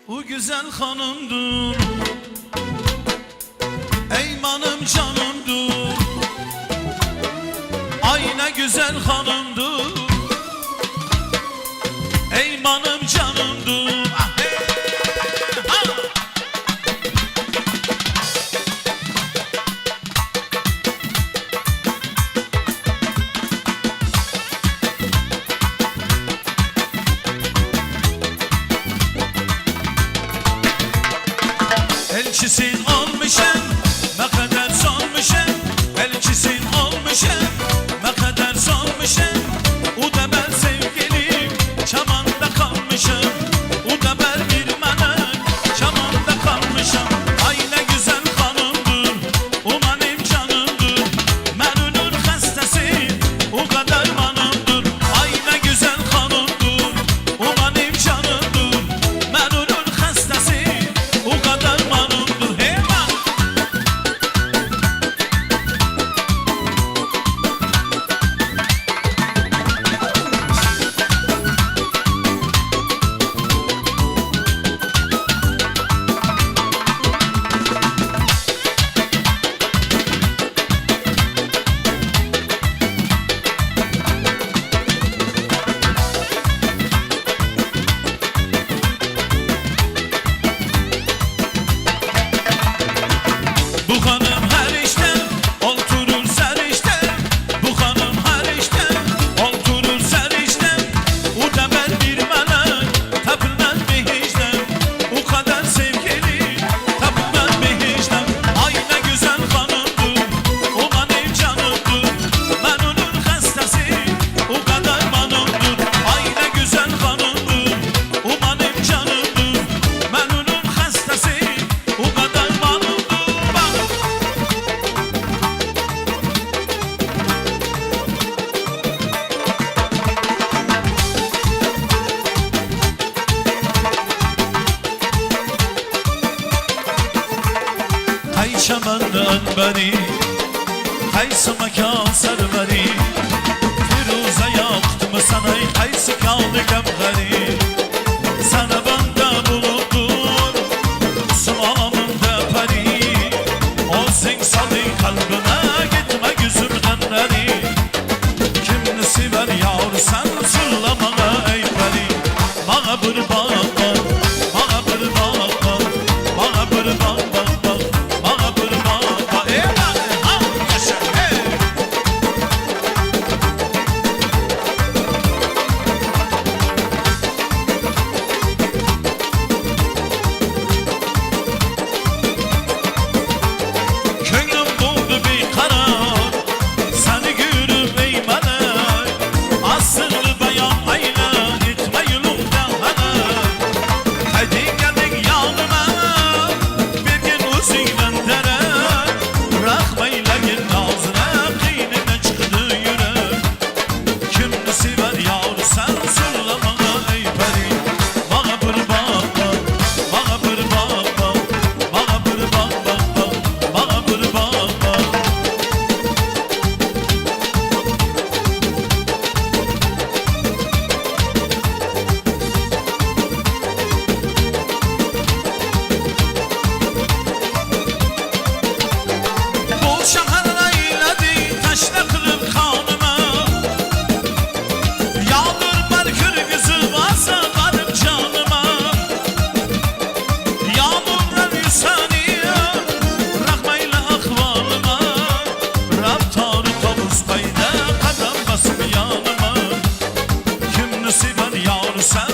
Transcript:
O güzel hanımdır, eymanım canımdır. Ay ne güzel hanımdır, eymanım canımdır. Ah, hey, ha! Elçisin olmuşum, ne kadar solmuşum. Elçisin olmuşum, ne kadar solmuşum. O da ben sevgilim, çamanda kalmışım. O da ben bir melek, çamanda kalmışım. Ay ne güzel hanımdır, o benim canımdır. Ben onun hastası, o kadar manımdır. Ay ne güzel hanımdır, o benim canımdır. Ben onun hastası, o kadar manımdır. Hey man! Bu hanım her işte oturur serişte. Bu hanım her işte oturur serişte. O da ben bir melek, tapılmaz bir hiçten. O kadar sevgili, tapılmaz bir hiçten. Ay ne güzel hanımdır, o benim canımdır. Ben onun hastası, o kadar manımdır. Ay ne güzel hanımdır, o benim canımdır. Ben onun hastası, o kadar manımdır. Bak! Hay çamandan beni, hay samakan sarmani. Firuze yaktım sana, haysı kaldı gamgari. Sana banda bulundur, suamında pari. O sen salı kalbine gitme gözümden nari. Kimini sever yavru sen sırlamana ey pari. Bana bir bak bak, bana bir bak bak, bana bir bak bak bak, bana bir bak bak. Ey lan, ha, yaşa, hey! Könlüm buldu bir karar, seni görüp ey melek. Asırlı bayan aynen, gitme yolumdan hemen. Hadi gelin yanıma, bir gün uzayla derek. Bırakmayla gel ağzına, kıynına çıktı yürek. Kimini sever yavru sen sırlamana ey peri. Bana bir bak bak, bana bir bak bak, bana bir bak bak bak, bana bir bak bak. Bu şahar eyledi taşla kılıp kanıma. Yağdır merkür yüzü varsa varım canıma. Yağmurlar yüsaniye, bırakmayla ahvalıma. Raptarı tavus payda, kadam basıp yanıma. Kimini sever yavru sen